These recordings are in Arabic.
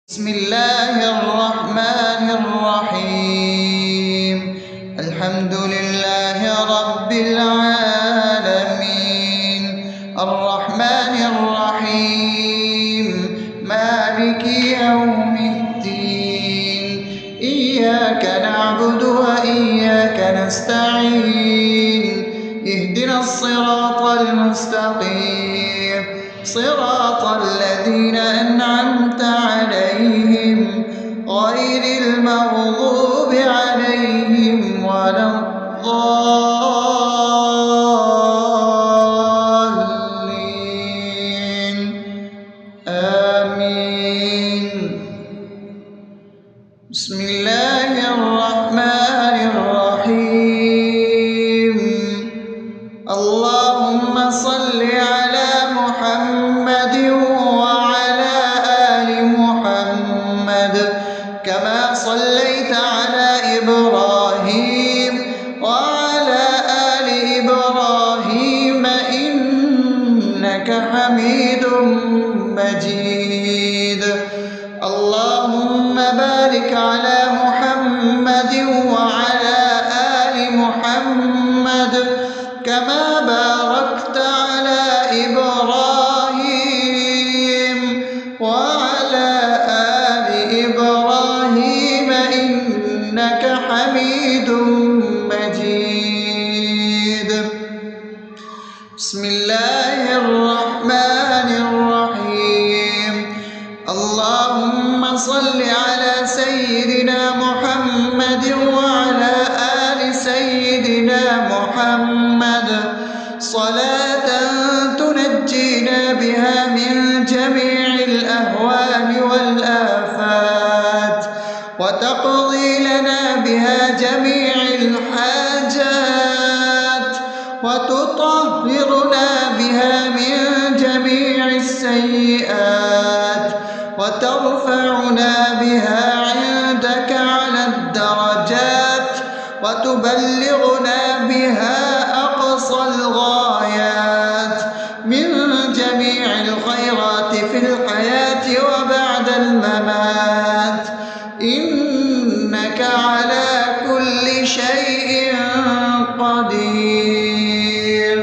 بسم الله الرحمن الرحيم. الحمد لله رب العالمين، الرحمن الرحيم، مالك يوم الدين. إياك نعبد وإياك نستعين، اهدنا الصراط المستقيم، صراط الذين أنعمت عليهم غير المغضوب عليهم ولا الضالين. آمين. بسم الله الرحمن الرحيم. اللهم صل على محمد وعلى آل محمد كما صليت على إبراهيم وعلى آل إبراهيم إنك حميد مجيد. اللهم بارك على محمد وعلى آل محمد كما باركت على إبراهيم وعلى آل إبراهيم إنك حميد مجيد. بسم الله الرحمن الرحيم. اللهم صل على سيدنا محمد وعلى آل سيدنا محمد صلاة تنجينا بها من جميع الأهوال والآفات وتقضي لنا بها جميع الحاجات وتطهرنا بها من جميع السيئات وترفعنا بها عندك على الدرجات وتبلغنا بها أقصى الغايات من جميع الخيرات في الحياة وبعد الممات، إنك على كل شيء قدير.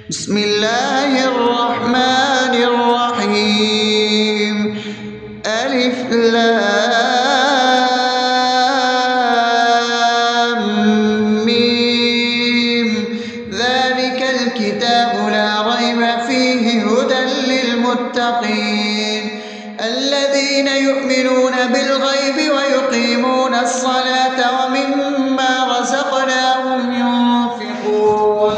بسم الله الرحمن الرحيم. ألف لام ميم. ذلك الكتاب لا ريب فيه هدى للمتقين الذين يؤمنون بالغيب ويقيمون الصلاة ومما رزقناهم ينفقون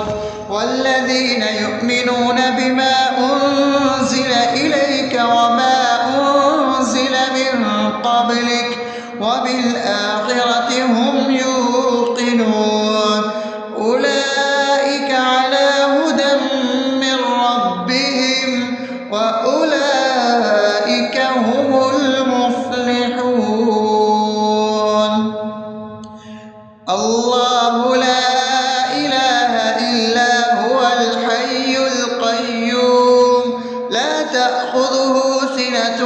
والذين يؤمنون بما أنزل إليك وما أنزل من قبلك وبالآخرة هم يوقنون أولئك على هدى من ربهم وأولئك هم المفلحون. الله لا إله إلا هو الحي القيوم لا تأخذه سنة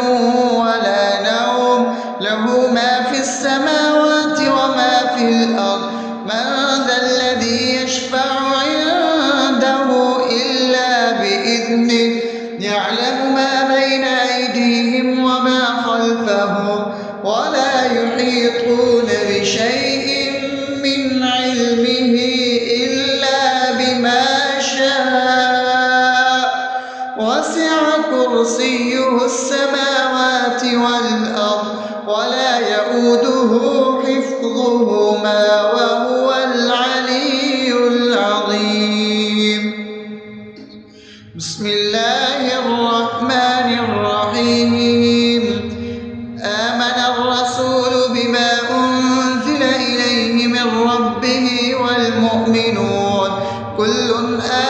ولا نوم له ما في السماوات وما في الأرض. من ذا الذي يشفع عنده إلا بإذنه يعلم ما بين أيديهم وما خلفهم ولا يحيطون بشيء من علمه إلا بما شاء وسع كرسيه السماوات والأرض ولا يؤوده حفظهما وهو العلي العظيم. بسم الله الرحمن الرحيم. آمن الرسول بما أنزل إليه من ربه والمؤمنون كل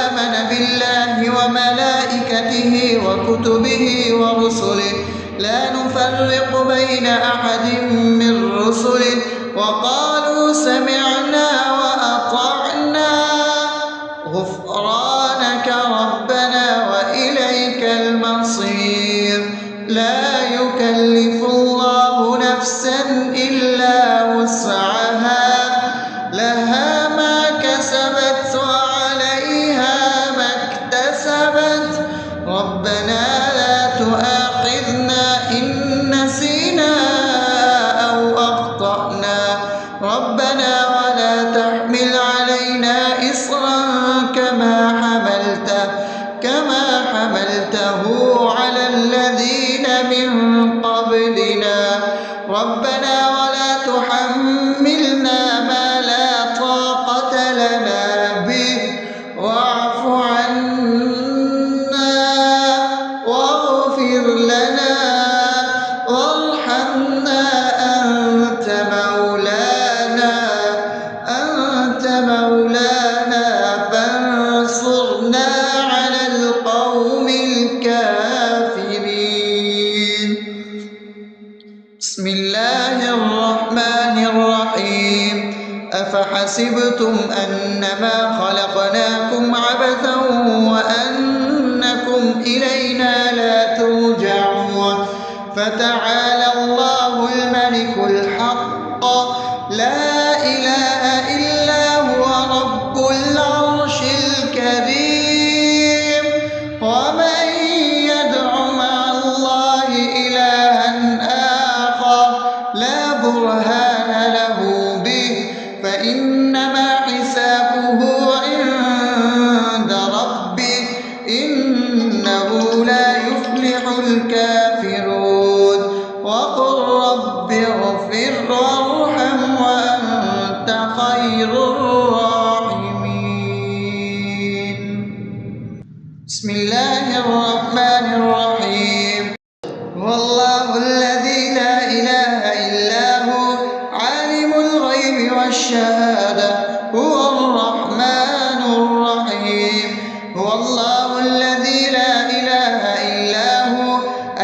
آمن بالله وملائكته وكتبه ورسله لا نفرق بين أحد من رسله وقالوا سمعنا وأطعنا غفرانك ربنا وإليك المصير. لا يكلف قبلنا ربنا ولا تحملنا ما لا طاقة لنا به واعف عنا واغفر لنا وارحمنا أنت مولانا فانصرنا على القوم الكافرين. بسم الله الرحمن الرحيم. أفحسبتم أنما خلقناكم عبثا وأنكم إلينا لا ترجعون فتعالى الله الملك الحق لا إله إلا هو رب العرش الكريم. ومن يدع مع الله إلها آخر لا برهان له به فإنما حسابه عند ربه إنه لا يفلح الكافرون. وقل رب اغفر وارحم وأنت خير الراحمين. بسم الله الرحمن الرحيم. هو الله الذي لا إله إلا هو عالم الغيب والشهادة هو الرحمن الرحيم. هو الله الذي لا إله إلا هو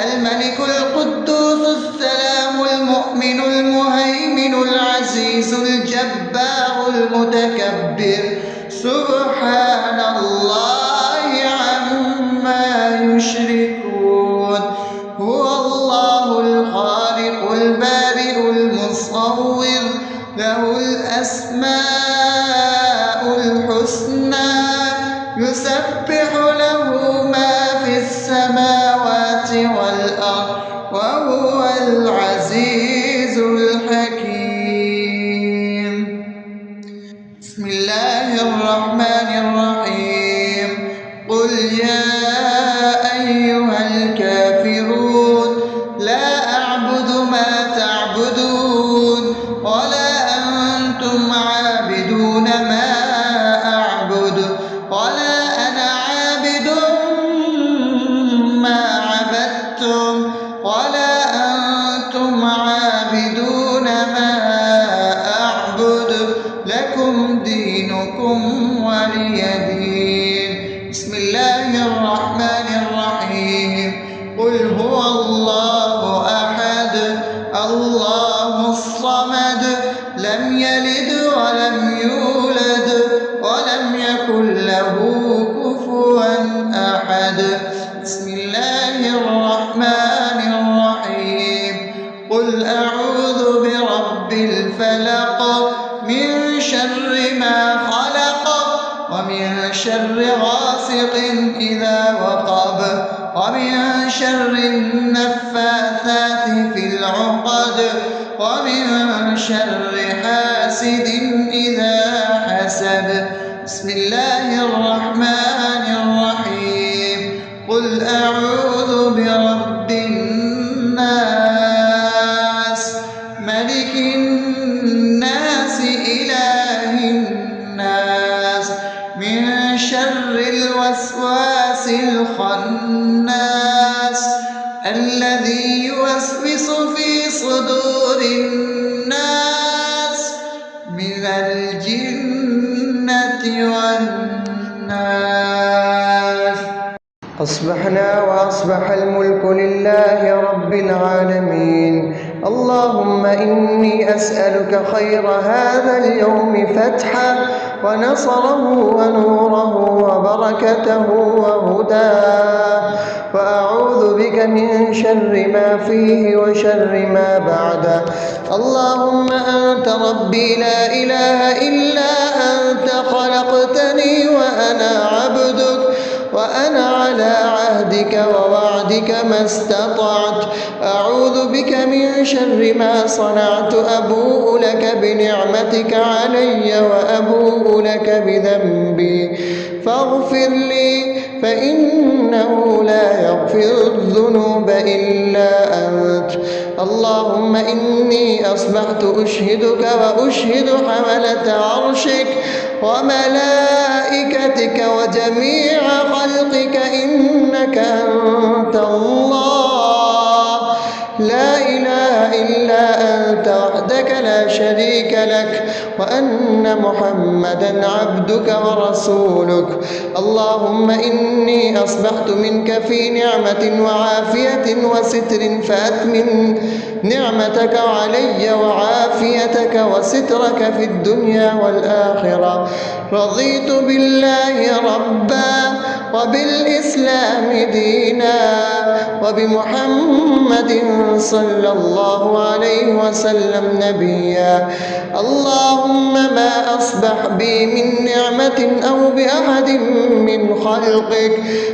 الملك القدوس السلام المؤمن المهيمن العزيز الجبار المتكبر سبحان الله عما يشركون. هو الله الخالق البارئ المصور له الأسماء الحسنى يسبح له ما في السماوات والأرض وهو العزيز الحكيم. بسم الله الرحمن الرحيم. قل يا أيها الكافرون لا أعبد ما تعبدون ولا أنتم عابدون ما أعبد ولا أنا عابد ما عبدتم ولا أنتم عابدون ما أعبد لكم دينكم ولي دين. بسم الله الرحمن الرحيم. قل هو الله أحد الله الصمد لم يلد ولم يولد ولم يكن له كفوا أحد. بسم الله الرحمن الرحيم. قل أعوذ برب الفلق من شر ما خلق ومن شر غاسق إذا وقب ومن شر النفاثات في العقد ومن شر حاسد إذا حسد. بسم الله الرحمن الرحيم. قل أعوذ برب الناس ملك الناس إله الناس من شر الوسواس الخناس الذي يوسوس في صدور الناس من الجنة والناس. أصبحنا وأصبح الملك لله رب العالمين. اللهم إني أسألك خير هذا اليوم فتحه ونصره ونوره وبركته وهداه وأعوذ بك من شر ما فيه وشر ما بعده. اللهم أنت ربي لا إله إلا أنت خلقتني وأنا عبدك وأنا على عهدك ووعدك ما استطعت. أعوذ بك من شر ما صنعت. أبوء لك بنعمتك علي وأبوء لك بذنبي فاغفر لي فإنه لا يغفر الذنوب إلا أنت. اللهم إني أصبحت أشهدك وأشهد حملة عرشك وملائكتك وجميع خلقك إنك أنت الله لا إله إلا أنت وحدك لا شريك لك وأن محمدا عبدك ورسولك. اللهم إني أصبحت منك في نعمة وعافية وستر فأتمم نعمتك علي وعافيتك وسترك في الدنيا والآخرة. رضيت بالله ربا وبالإسلام دينا وبمحمد صلى الله عليه وسلم نبيا. اللهم ما أصبح بي من نعمة أو بأحد من خلقك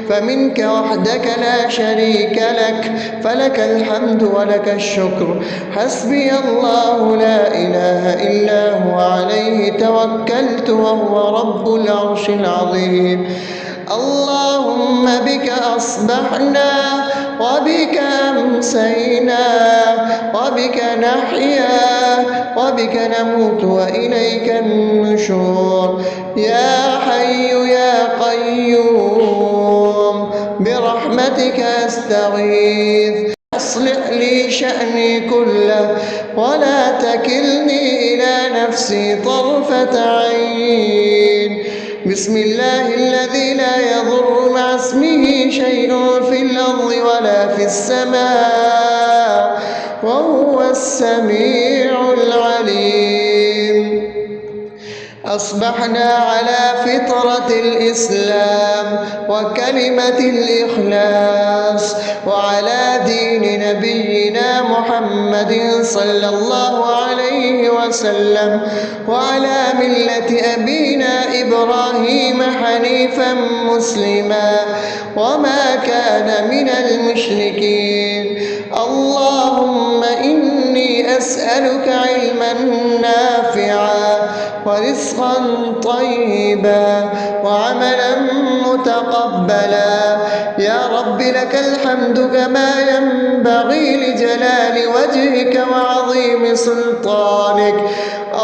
فمنك وحدك لا شريك لك فلك الحمد ولك الشكر. حسبي الله لا إله إلا هو عليه توكلت وهو رب العرش العظيم. اللهم بك أصبحنا وبك أمسينا وبك نحيا وبك نموت وإليك النشور. يا حي يا قيوم برحمتك أستغيث أصلح لي شأني كله ولا تكلني إلى نفسي طرفة عين. بسم الله الذي لا يضر مع اسمه شيء في الأرض ولا في السماء وهو السميع العليم. أصبحنا على فطرة الإسلام وكلمة الإخلاص وعلى دين نبينا محمد صلى الله عليه وسلم وعلى ملة أبينا إبراهيم حنيفا مسلما وما كان من المشركين. اللهم إني أسألك علما نافعا ورزقا طيبا وعملا متقبلا. يا رب لك الحمد كما ينبغي لجلال وجهك وعظيم سلطانك.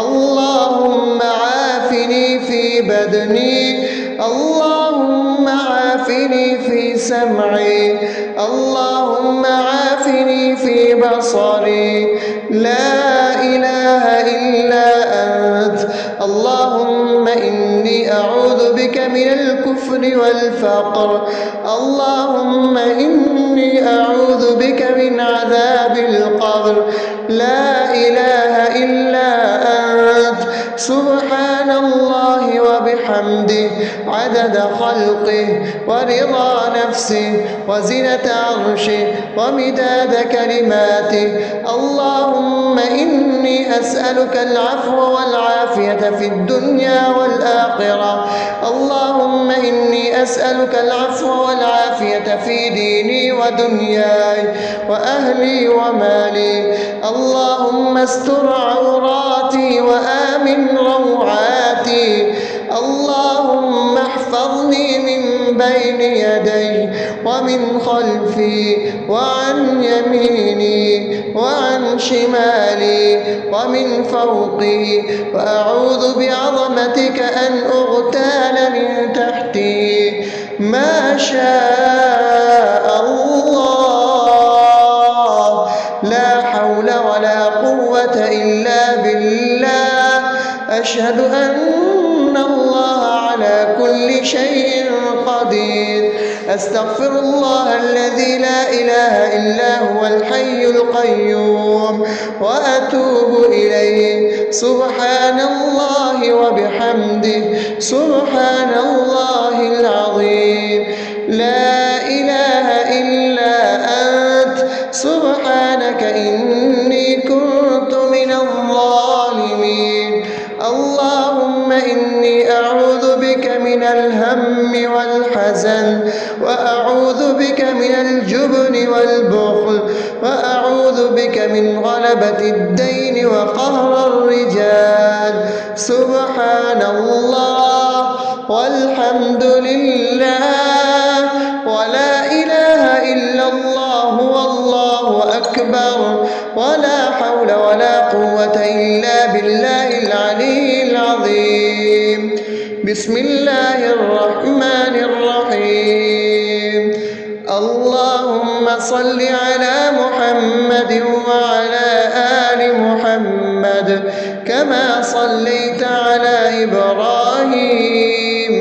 اللهم عافني في بدني اللهم عافني في سمعي اللهم عافني في بصري. لا إله إلا أنت. اللهم إني أعوذ بك من الكفر والفقر. اللهم إني أعوذ بك من عذاب القبر. لا إله إلا أنت. سبحان الله وبحمده عدد خلقه ورضا نفسه وزنة عرشه ومداد كلماته. اللهم إني أسألك العفو والعافية في الدنيا والآخرة. اللهم إني أسألك العفو والعافية في ديني ودنياي وأهلي ومالي. اللهم استر عوراتي وآمن روعاتي. اللهم احفظني من بين يدي ومن خلفي وعن يميني وعن شمالي ومن فوقي وأعوذ بعظمتك أن أغتال من تحتي. ما شاء الله لا حول ولا قوة إلا بالله. أشهد أن الله على كل شيء قدير. أستغفر الله الذي لا إله إلا هو الحي القيوم وأتوب إليه. سبحان الله وبحمده سبحان الله العظيم. لا إله إلا أنت. سبحانك إني كنت من الظالمين. اللهم إني أعوذ بك من الهم والحزن وأعوذ بك من الجبن والبخل وأعوذ بك من غلبة الدين وقهر الرجال. سبحان الله والحمد لله ولا إله إلا الله والله أكبر. النار ولا حول ولا قوة إلا بالله العلي العظيم. بسم الله الرحمن الرحيم. اللهم صل على محمد وعلى آل محمد كما صليت على إبراهيم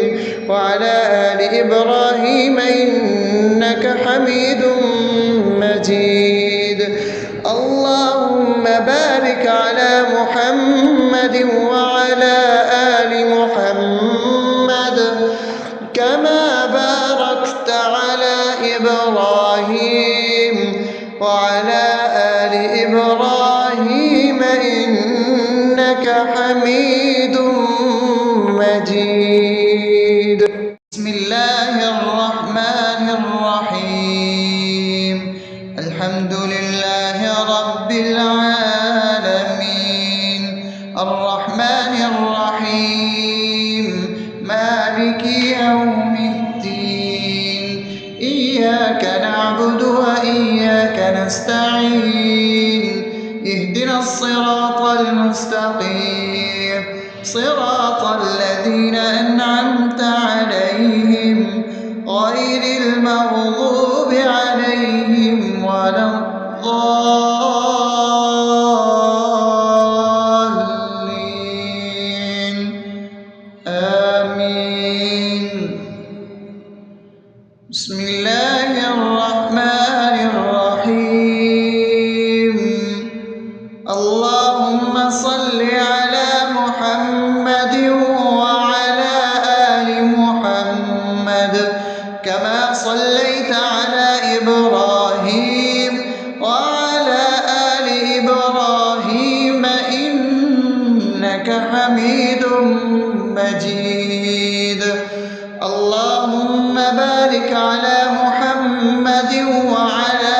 وعلى آل إبراهيم إنك حميد مجيد. اللهم بارك على محمد وعلى آل محمد كما باركت على إبراهيم وعلى آل إبراهيم إنك حميد مجيد. بسم الله الرحمن الرحيم. الحمد لله رب العالمين الرحمن الرحيم مالك يوم الدين إياك نعبد وإياك نستعين اهدنا الصراط المستقيم صراط الذين أنعمت عليهم غير المغضوب عليهم ولا الضالين آمين. بسم الله الرحمن الرحيم. اللهم صل على محمد وعلى آل محمد كما صليت على إبراهيم وعلى آل إبراهيم إنك حميد مجيد. اللهم بارك على محمد وعلى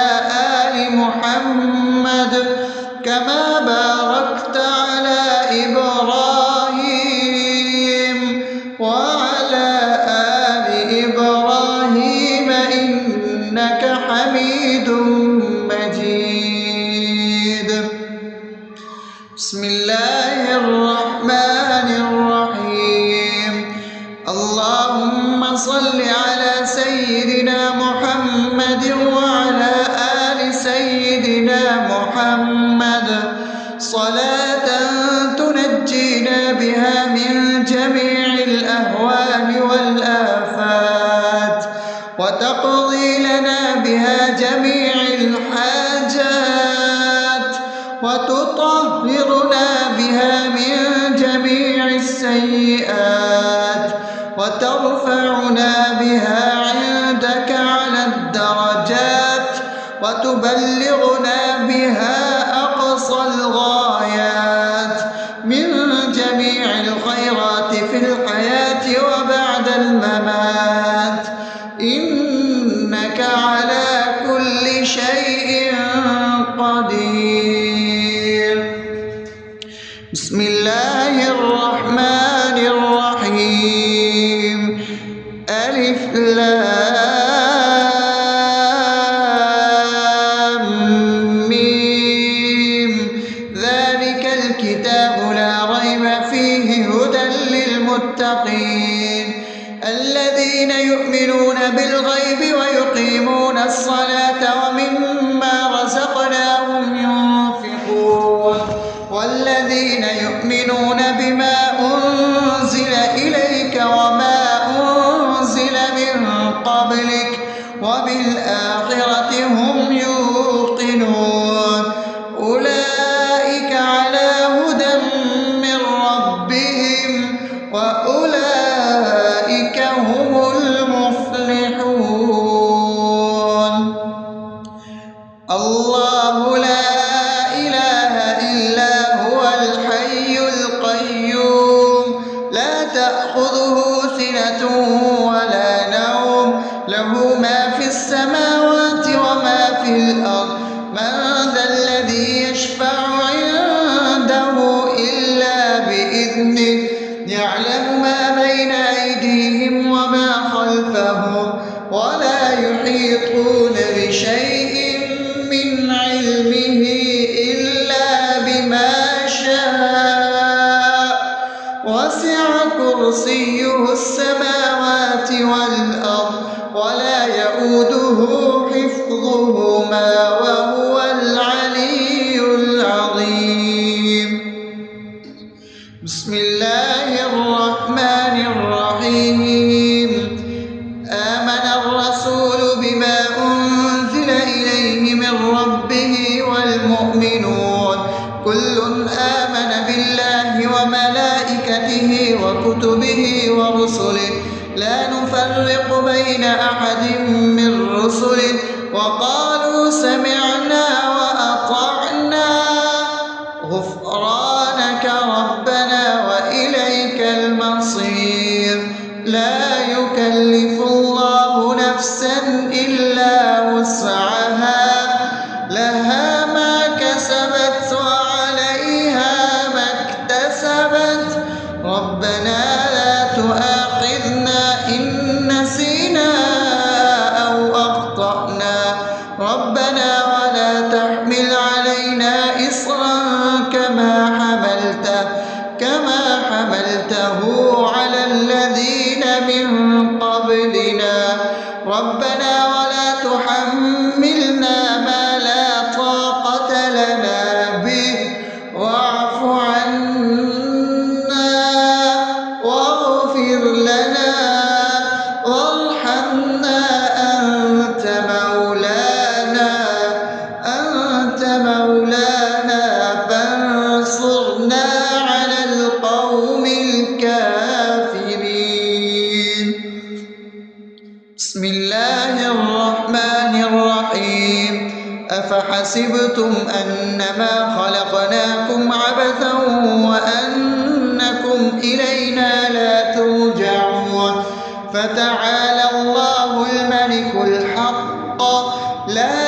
آل محمد كما باركت على إبراهيم وعلى آل إبراهيم إنك حميد مجيد. بسم الله الرحمن الرحيم. اللهم صل على سيدنا محمد وعلى آل سيدنا محمد صلاة تنجينا بها من جميع الأهوال والآفات وتقضي لنا بها جميع الحاجات وتطهرنا بها من جميع السيئات وترفعنا بها عندك على الدرجات وتبلغنا بها أقصى الغايات من جميع الخيرات في الحياة وبعد الممات إنك على كل شيء قدير. بسم الله الرحمن الرحيم. ألف لام ميم ذلك الكتاب لا ريب فيه هدى للمتقين الذين يؤمنون بالغيب ويقيمون الصلاة ومما رزقناهم ينفقون والذين يؤمنون بما أنزل إليك وما أنزل من قبلك وبالآخرة هم يوقنون أولئك على هدى من ربهم وأولئك هم المفلحون. الله لا إله إلا هو الحي القيوم لا تأخذه سنة ولا نوم له ما في السماوات وما في الأرض من ذا الذي يشفع عنده إلا بإذنه يعلم ما بين أيديهم وما خلفهم ولا يحيطون بشيء من علمه كرسيه السماوات والأرض ولا يؤوده حفظهما وهو العلي العظيم. بسم الله الرحمن الرحيم. آمن الرسول بما أنزل إليه من ربه والمؤمنون كل آمن بالله وملائكته وكتبه ورسله لا نفرق بين أحد من رسله وقالوا سمعنا وأطعنا غفرانك ربنا وإليك المصير. لا يكلف الله نفسا إلا وسعها لها ما كسبت وعليها ما اكتسبت ربنا لا تؤاخذنا إن نسينا أو أخطأنا ربنا ولا تحمل علينا إصرا كما حملته على الذين من قبلنا ربنا ولا تحملنا ما لا طاقة لنا به واعف عنا واغفر لنا وارحمنا أنت مولانا فانصرنا على القوم الكافرين. بسم الله الرحمن الرحيم. أفحسبتم أنما خلقناكم عبثا وأنكم إلينا لا ترجعون فتعالى الله الملك الحق لا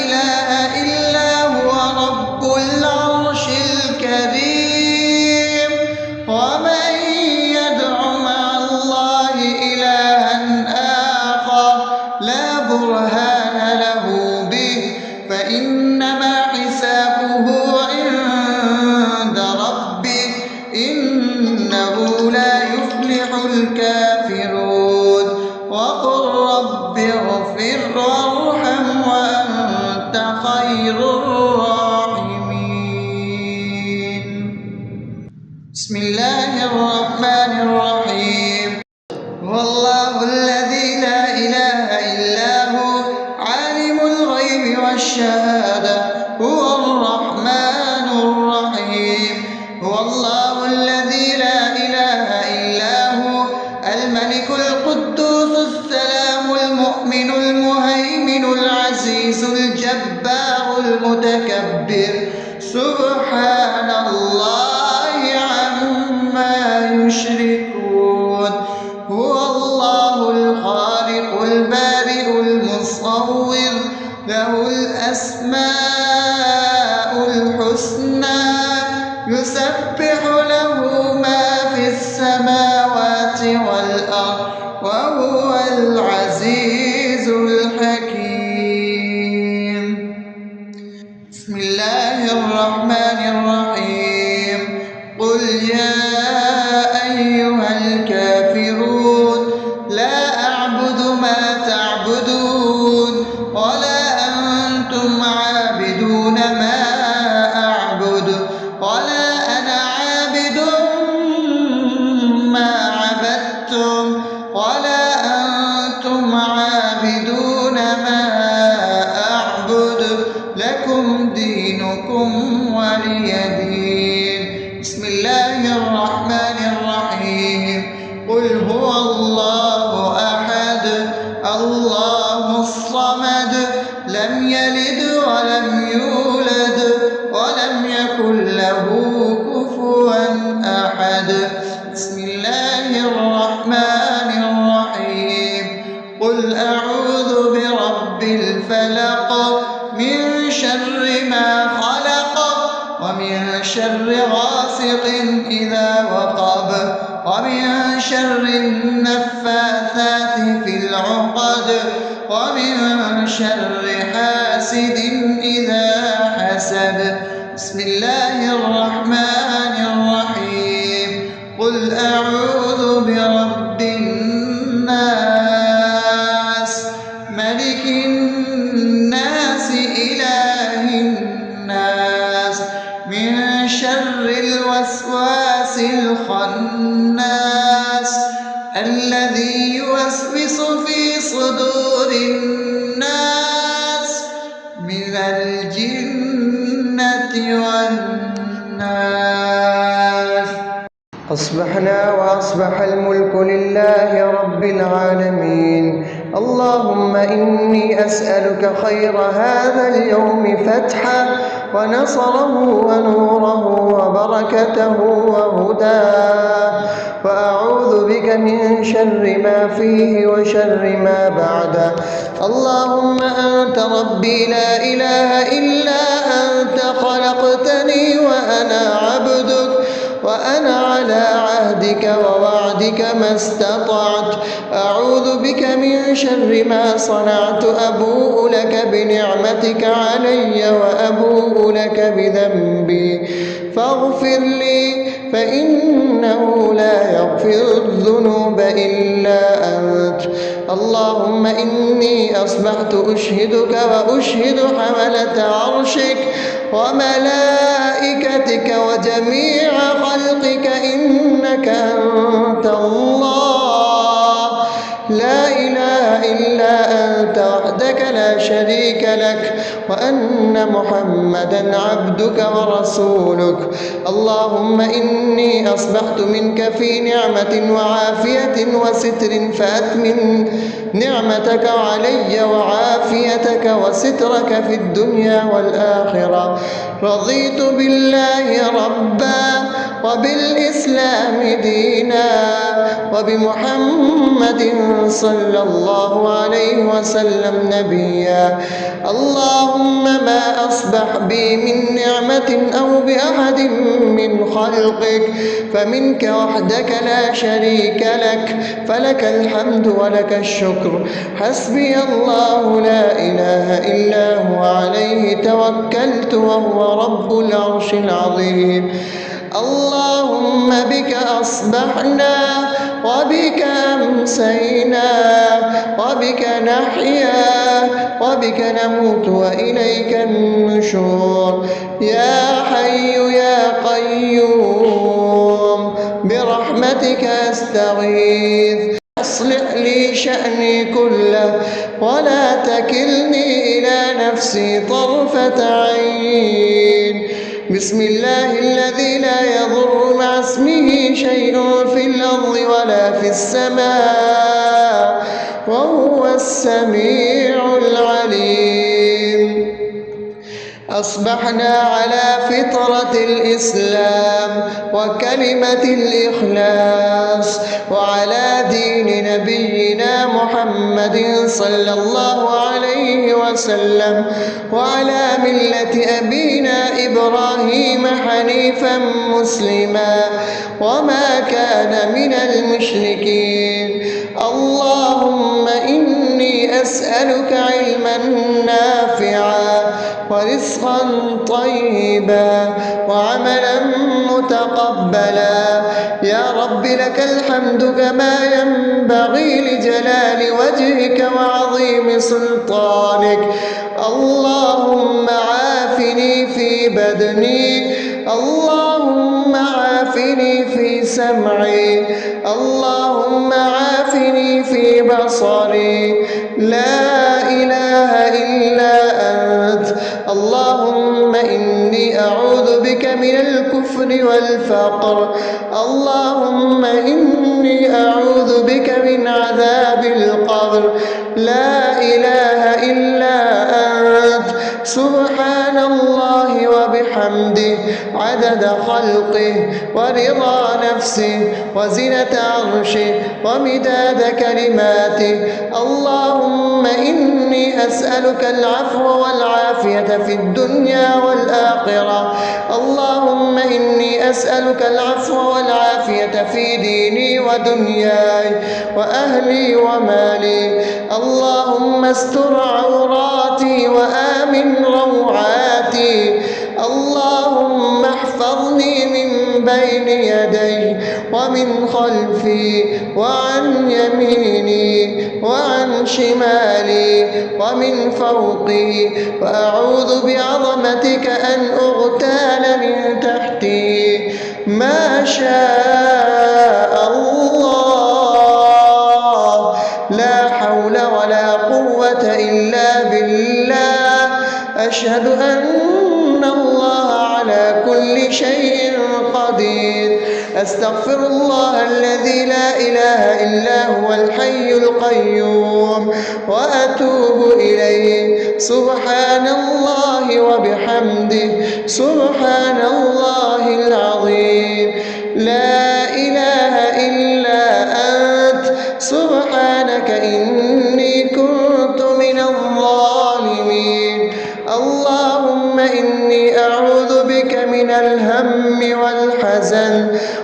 إله إلا هو رب العرش الكريم. ومن يدع مع الله إلها آخر لا برهان له به فإنما حسابه عند ربه إنه لا يفلح الكافرون. وقل رب اغفر وارحم وأنت خير الراحمين. بسم الله الرحمن الرحيم. هو الله الذي لا إله إلا هو عالم الغيب والشهادة هو الرحمن الرحيم. هو الله الذي لا إله إلا هو الملك القدوس السلام المؤمن المهيمن العزيز الجبار المتكبر سبحان الله عما يشركون. هو الله الخالق البارئ المصور له الأسماء الحسنى يسبح له ما في السماوات والأرض وهو العزيز الحكيم. بسم الله الرحمن الرحيم. قل يا أيها الكافرون لا أعبد ما تعبدون ولا أنتم عابدون ما أعبد ولا أنا عابد ما عبدتم ولا أنتم عابدون ما أعبد لكم دينكم ولي دين. بسم الله الرحمن الرحيم. قل هو الله أحد الله الصمد لم يلد ولم يولد ولم يكن له كفوا أحد. بسم الله الرحمن الرحيم. قل أعوذ برب الفلق من شر ما خلق ومن شر غاسق إذا وقب ومن شر النفاثات في العقد ومن شر حاسد إذا حسد. بسم الله الرحمن الرحيم. قل أعوذ برب من شر الوسواس الخناس الذي يوسوس في صدور الناس من الجنة والناس. أصبحنا وأصبح الملك لله رب العالمين. اللهم إني أسألك خير هذا اليوم فتحه ونصره ونوره وبركته وهداه، وأعوذ بك من شر ما فيه وشر ما بعده. اللهم أنت ربي لا إله إلا أنت، خلقتني وأنا عبدك، وأنا على عهدك ووعدك ما استطعت. أعوذ بك من شر ما صنعت، أبوء لك بنعمتك علي وأبوء لك بذنبي فاغفر لي، فإنه لا يغفر الذنوب إلا أنت. اللهم إني أصبحت أشهدك وأشهد حملة عرشك وملائكتك وجميع خلقك إنك أنت الله، لا إله إلا أنت وحدك لا شريك لك، وأن محمدا عبدك ورسولك. اللهم إني أصبحت منك في نعمة وعافية وستر، فأتمن نعمتك علي وعافيتك وسترك في الدنيا والآخرة. رضيت بالله ربا وبالإسلام دينا وبمحمد صلى الله عليه وسلم نبيا. اللهم ما أصبح بي من نعمة أو بأحد من خلقك فمنك وحدك لا شريك لك، فلك الحمد ولك الشكر. حسبي الله لا إله إلا هو، عليه توكلت وهو رب العرش العظيم. اللهم بك أصبحنا وبك أمسينا وبك نحيا وبك نموت وإليك النشور. يا حي يا قيوم برحمتك أستغيث، أصلح لي شأني كله ولا تكلني إلى نفسي طرفة عين. بسم الله الذي لا يضر مع اسمه شيء في الأرض ولا في السماء وهو السميع العليم. أصبحنا على فطرة الإسلام وكلمة الإخلاص وعلى دين نبينا محمد صلى الله عليه وسلم وعلى ملة أبينا إبراهيم حنيفا مسلما وما كان من المشركين. اللهم إني أسألك علما نافعا ورزقا طيبا وعملا متقبلا. يا رب لك الحمد كما ينبغي لجلال وجهك وعظيم سلطانك. اللهم عافني في بدني، اللهم عافني في سمعي، اللهم عافني في بصري. لا إله إلا أنت. اللهم إني أعوذ بك من الكفر والفقر. اللهم إني أعوذ بك من عذاب القبر. لا إله إلا أنت. سبحان الله وبحمده عدد خلقه ورضا نفسه وزنة عرشه ومداد كلماته. اللهم إني أسألك العفو والعافية في الدنيا والآخرة. اللهم إني أسألك العفو والعافية في ديني ودنياي وأهلي ومالي. اللهم استر عوراتي وآمن روعاتي. اللهم احفظني من بين يدي ومن خلفي وعن يميني وعن شمالي ومن فوقي، وأعوذ بعظمتك أن أغتال من تحتي. ما شاء الله، لا حول ولا قوة إلا بالله. أشهد أن الله على كل شيء قدير. أستغفر الله الذي لا إله إلا هو الحي القيوم وأتوب إليه. سبحان الله وبحمده، سبحان الله العظيم. لا إله إلا أنت، سبحانك إني كنت من الظالمين. اللهم إني أعوذ بك من الهم والحزن،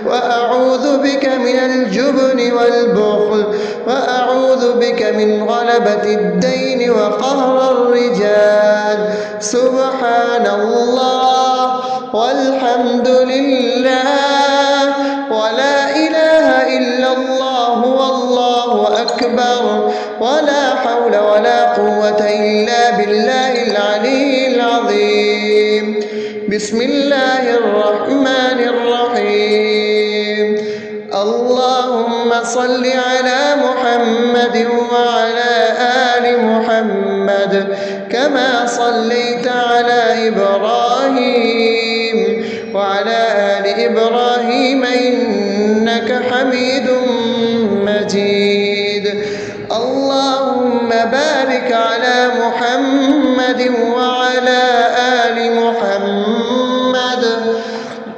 وأعوذ بك من الجبن والبخل، وأعوذ بك من غلبة الدين وقهر الرجال. سبحان الله والحمد لله ولا إله إلا الله والله أكبر، ولا حول ولا قوة إلا بالله العلي العظيم. بسم الله الرحمن الرحيم. اللهم صل على محمد وعلى آل محمد كما صليت على إبراهيم وعلى آل إبراهيم إنك حميد مجيد. اللهم بارك على محمد وعلى آل محمد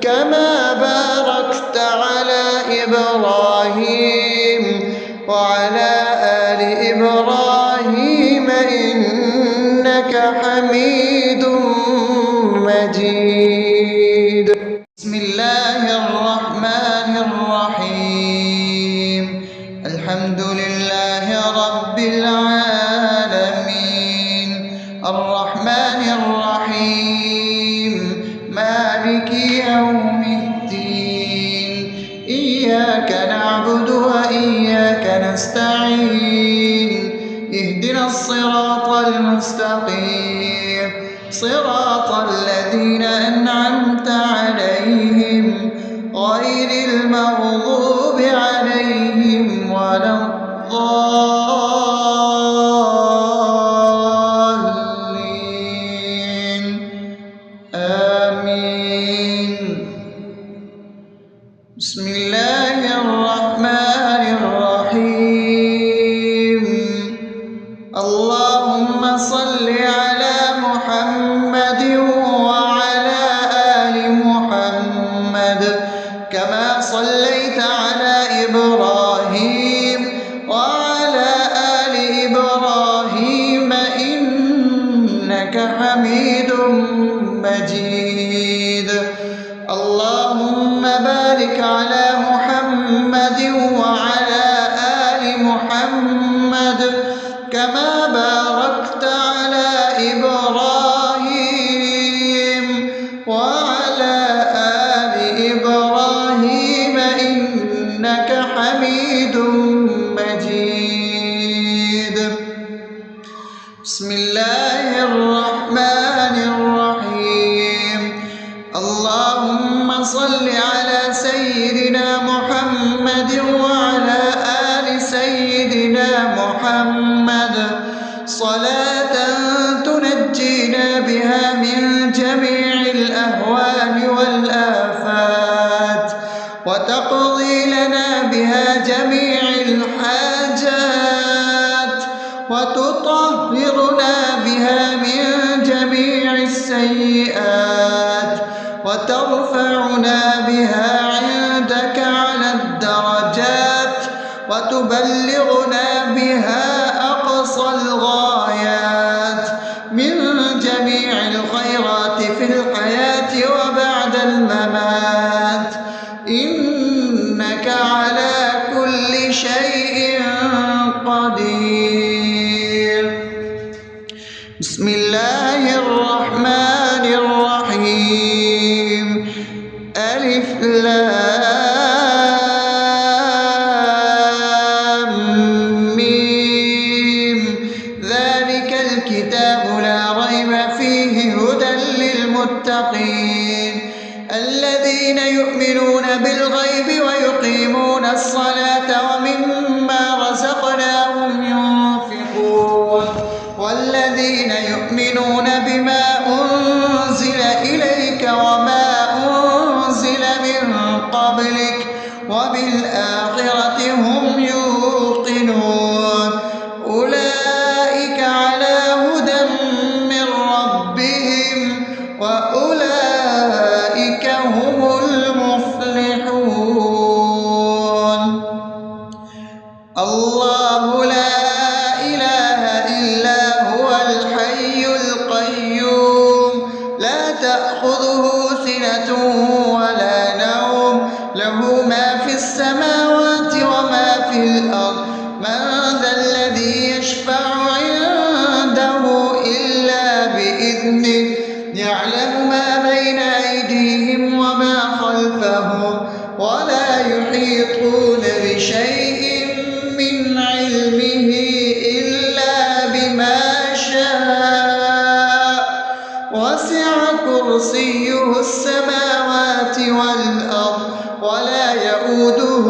كما باركت على إبراهيم وعلى آل إبراهيم إنك حميد مجيد. بسم الله الرحمن الرحيم. الحمد لله رب العالمين، الرحمن الرحيم، مالك يوم الدين. إياك نعبد وإياك نستعين. اهدنا الصراط المستقيم، صراط الذين أنعمت عليهم غير المغضوب عليهم ولا الضالين. آمين. بسم الله الرحمن الرحيم. اللهم صل على محمد وعلى آل محمد كما صليت على إبراهيم وعلى آل إبراهيم إنك حميد مجيد. اللهم بارك على محمد وعلى آل محمد كما باركت على إبراهيم وعلى آل إبراهيم إنك حميد مجيد. بسم الله الرحمن الرحيم. اللهم صل على سيدنا محمد وعلى آل سيدنا محمد صلاة تنجينا بها من جميع الأهوال والآفات، وتقضي لنا بها جميع الحاجات، وتطهرنا بها من جميع السيئات، وترفعنا بها عندك على الدرجات، وتبلغنا بها أقصى الغايات من جميع الخيرات في الحياة وبعد الممات، إنك على كل شيء قدير. بسم الله الرحمن الرحيم. ألف لام ميم ذلك الكتاب لا ريب فيه هدى للمتقين الذين يؤمنون بالغيب ويقيمون الصلاة ومما رزقناهم ينفقون والذين يؤمنون بما أنزل إليك وما أنزل من قبلك وبالآخرة هم يوقنون أولئك على هدى من ربهم وأولئك هم المفلحون الله لا إله إلا هو الحي القيوم لا تأخذه سنة ولا نوم له ما في السماوات وما في الأرض من ذا الذي يشفع عنده إلا بإذنه يعلم ما بين أيديهم وما خلفهم ولا يحيطون بشيء من علمه إلا بما شاء وسع كرسيه السماوات والأرض ولا يؤوده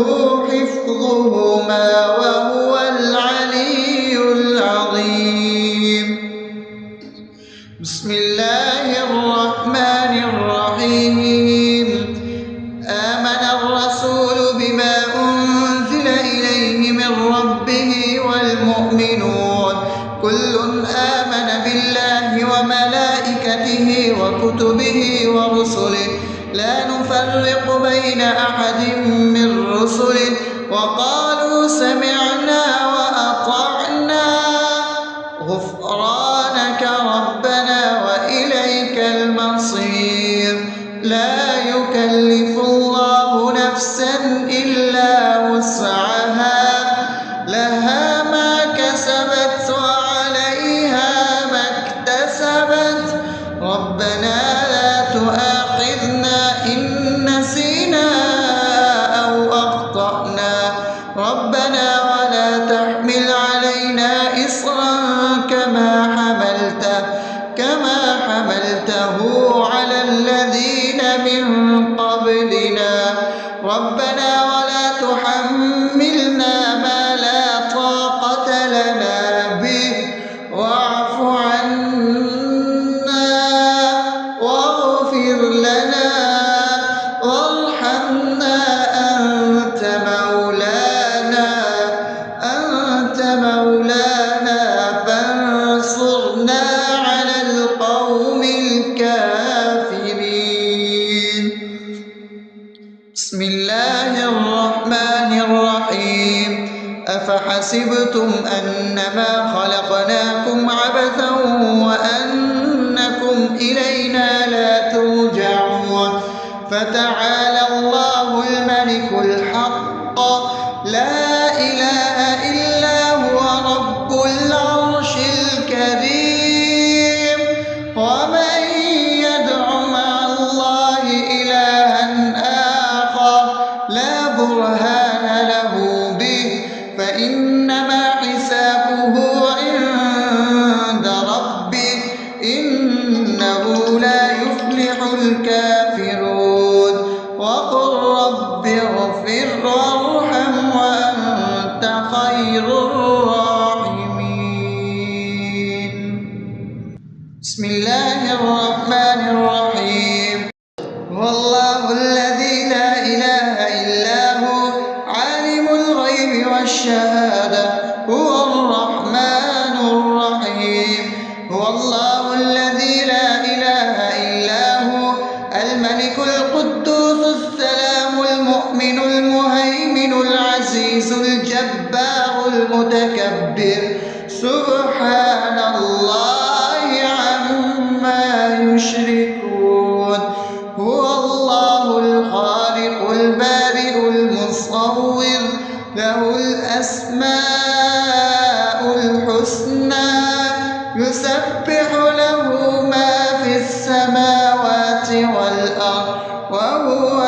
حفظهما وهو العلي العظيم بسم الله الرحمن الرحيم آمن الرسول بما أنزل إليه من ربه والمؤمنون كل آمن بالله وملائكته وكتبه ورسله لا نفرق بين أحد من رسله وقالوا سمعنا وأطعنا غفرانك ربنا وإليك المصير لا يكلف الله نفسا إلا وسعها لها ما كسبت وعليها ما اكتسبت ربنا لا تؤاخذنا إن نسينا أو أخطأنا ربنا ولا تحمل علينا إصرا كما حملته على الذين من قبلنا ربنا ولا تحملنا ما لا طاقة لنا به واعف عنا واغفر لنا وارحمنا أنت مولانا فانصرنا على القوم الكافرين بسم الله الرحمن الرحيم أفحسبتم أنما خلقناكم عبثا وأنكم إلينا لا ترجعون فتعالى الله الملك الحق لا إله إلا هو رب العرش الكريم ومن يدع مع الله إلها آخر لا برهان له به فإنما حسابه عند ربه إنه لا يفلح الكافرون وقل رب اغفر وارحم وأنت خير الراحمين بسم الله الرحمن الرحيم هو الله الذي لا إله إلا هو عالم الغيب والشهادة هو الرحمن الرحيم هو الله الذي لا إله إلا هو الملك القدوس السلام المؤمن المهيمن العزيز الجبار المتكبر سبحان الله عما يشركون هو الله الخالق البارئ المصور له الأسماء الحسنى يسبح له ما في السماوات والأرض وهو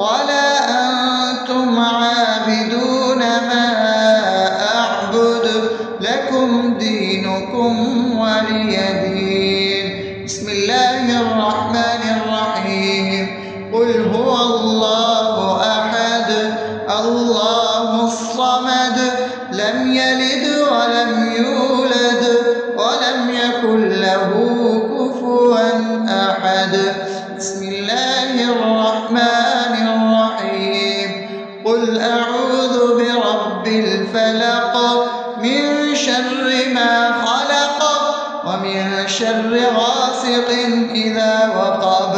ولا أنتم عابدون ما أعبد لكم دينكم ولي دين. بسم الله الرحمن الرحيم. قل هو الله أحد الله الصمد لم يلد ولم يولد ولم يكن له كفوا أحد. بسم الله الرحمن الرحيم. قل أعوذ برب الفلق من شر ما خلق ومن شر غاسق إذا وقب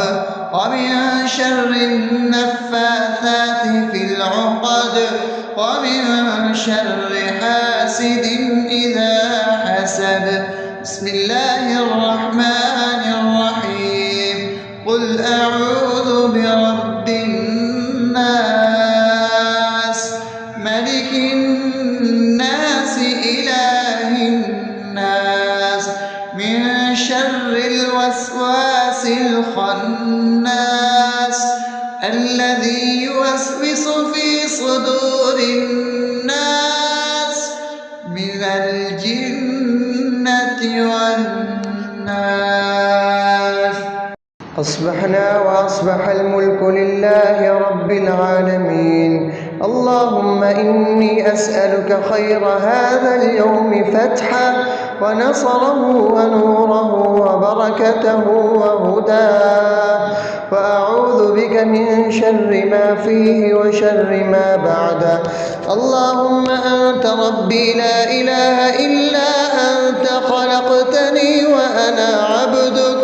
ومن شر النفاثات في العقد ومن شر حاسد إذا حسد. بسم الله الرحمن الرحيم. قل أعوذ برب الناس ملك الناس إله الناس من شر الوسواس الخناس الذي يوسوس في صدور الناس من الجنة والناس. أصبحنا وأصبح الملك لله رب العالمين. اللهم إني أسألك خير هذا اليوم فتحه ونصره ونوره وبركته وهداه، وأعوذ بك من شر ما فيه وشر ما بعده. اللهم أنت ربي لا إله إلا أنت خلقتني وأنا عبدك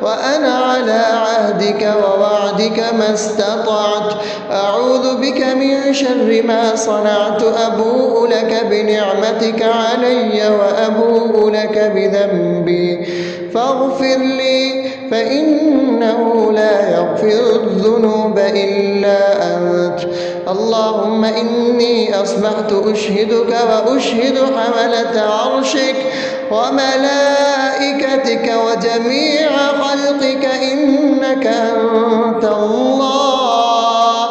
وأنا على عهدك ووعدك ما استطعت. أعوذ بك من شر ما صنعت. أبوء لك بنعمتك علي وأبوء لك بذنبي فاغفر لي فإنه لا يغفر الذنوب إلا أنت. اللهم إني أصبحت أشهدك وأشهد حملة عرشك وملائكتك وجميع خلقك إنك أنت الله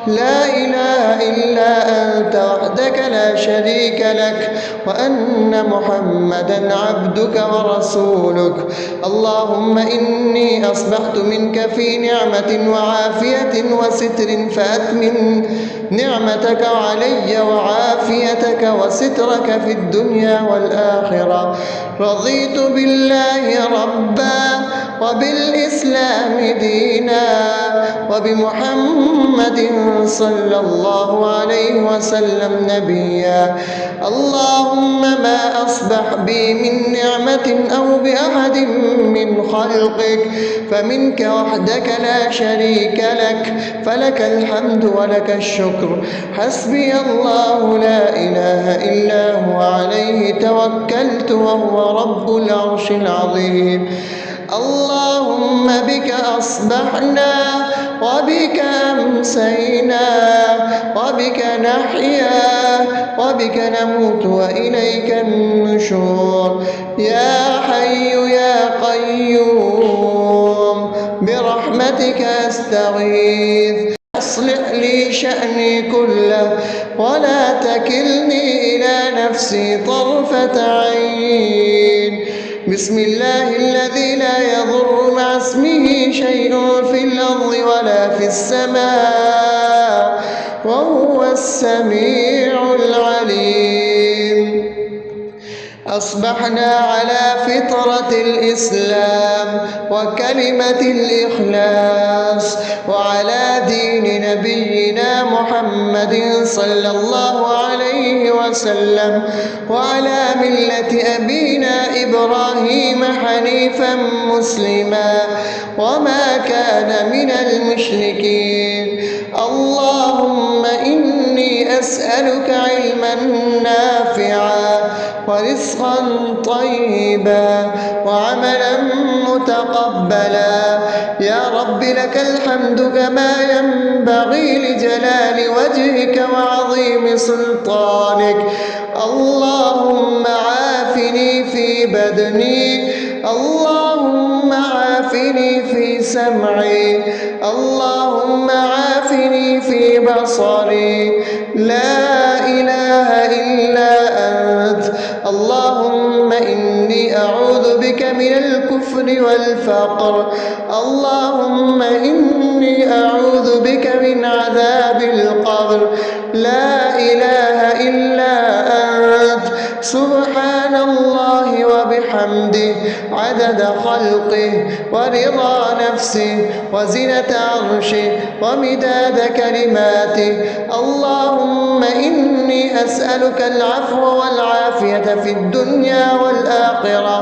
لا إله إلا أنت وحدك لا شريك لك، وأن محمدا عبدك ورسولك. اللهم إني أصبحت منك في نعمة وعافية وستر فأتمم نعمتك علي وعافيتك وسترك في الدنيا والآخرة. رضيت بالله ربا وبالإسلام دينا وبمحمد صلى الله عليه وسلم نبيا. اللهم ما أصبح بي من نعمة أو بأحد من خلقك فمنك وحدك لا شريك لك، فلك الحمد ولك الشكر. حسبي الله لا إله إلا هو عليه توكلت وهو رب العرش العظيم. اللهم بك أصبحنا وبك أمسينا وبك نحيا وبك نموت وإليك النشور. يا حي يا قيوم برحمتك أستغيث. أصلح لي شأني كله ولا تكلني إلى نفسي طرفة عين. بسم الله الذي لا يضر مع اسمه شيء في الأرض ولا في السماء وهو السميع العليم. أصبحنا على فطرة الإسلام وكلمة الإخلاص وعلى دين نبينا محمد صلى الله عليه وسلم وعلى ملة أبينا إبراهيم حنيفا مسلما وما كان من المشركين. اللهم إني أسألك علما نافعا ورزقا طيبا وعملا متقبلا. يا رب لك الحمد كما ينبغي لجلال وجهك وعظيم سلطانك. اللهم عافني في بدني، اللهم عافني في سمعي، اللهم عافني عيني في بصري، لا إله إلا أنت. اللهم إني أعوذ بك من الكفر والفقر، اللهم إني أعوذ بك من عذاب القبر، لا إله إلا أنت. سبحان الله وبحمده عدد خلقه ورضا نفسه وزنة عرشه ومداد كلماته. اللهم إني أسألك العفو والعافية في الدنيا والآخرة،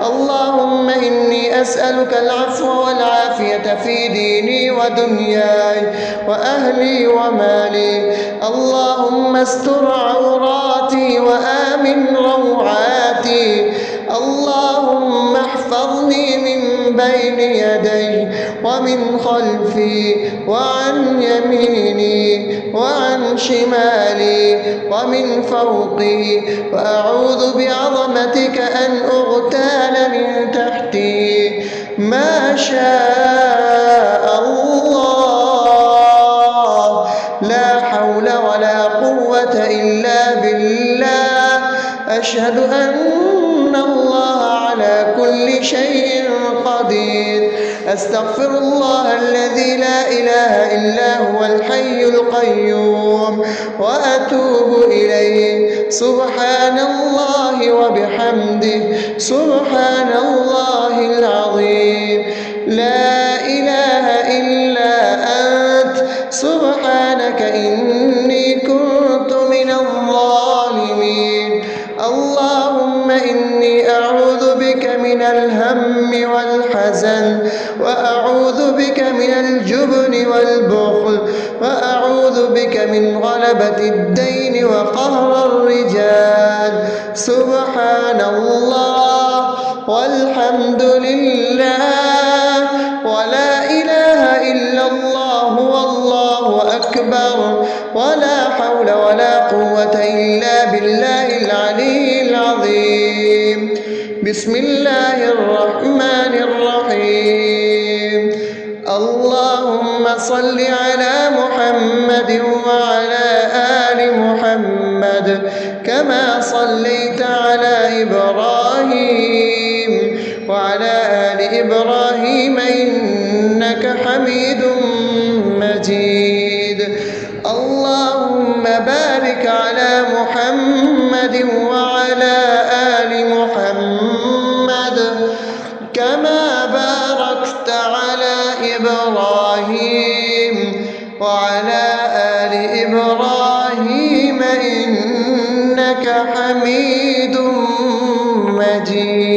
اللهم إني أسألك العفو والعافية في ديني ودنياي وأهلي ومالي. اللهم استر عوراتي وآمن روعاتي، اللهم احفظني من بين يدي ومن خلفي وعن يميني وعن شمالي ومن فوقي، وأعوذ بعظمتك أن أغتال من تحتي. ما شاء الله، لا حول ولا قوة إلا بالله. أشهد أن الله على كل شيء قدير. أستغفر الله الذي لا إله إلا هو الحي القيوم وأتوب إليه. سبحان الله وبحمده، سبحان الله العظيم. لا إله إلا أنت، سبحانك إني كنت من الظالمين. اللهم إني أعوذ بك من الهم والحزن، وأعوذ بك من الجبن والبخل، وأعوذ بك من غلبة الدين وقهر الرجال. سبحان الله والحمد لله ولا إله إلا الله والله أكبر، ولا حول ولا قوة إلا بالله العلي العظيم. بسم الله الرحمن الرحيم. اللهم صل على محمد وعلى آل محمد كما صليت على إبراهيم وعلى آل إبراهيم إنك حميد مجيد. اللهم بارك على محمد وعلى آل محمد كما باركت على إبراهيم وعلى آل إبراهيم إنك حميد مجيد.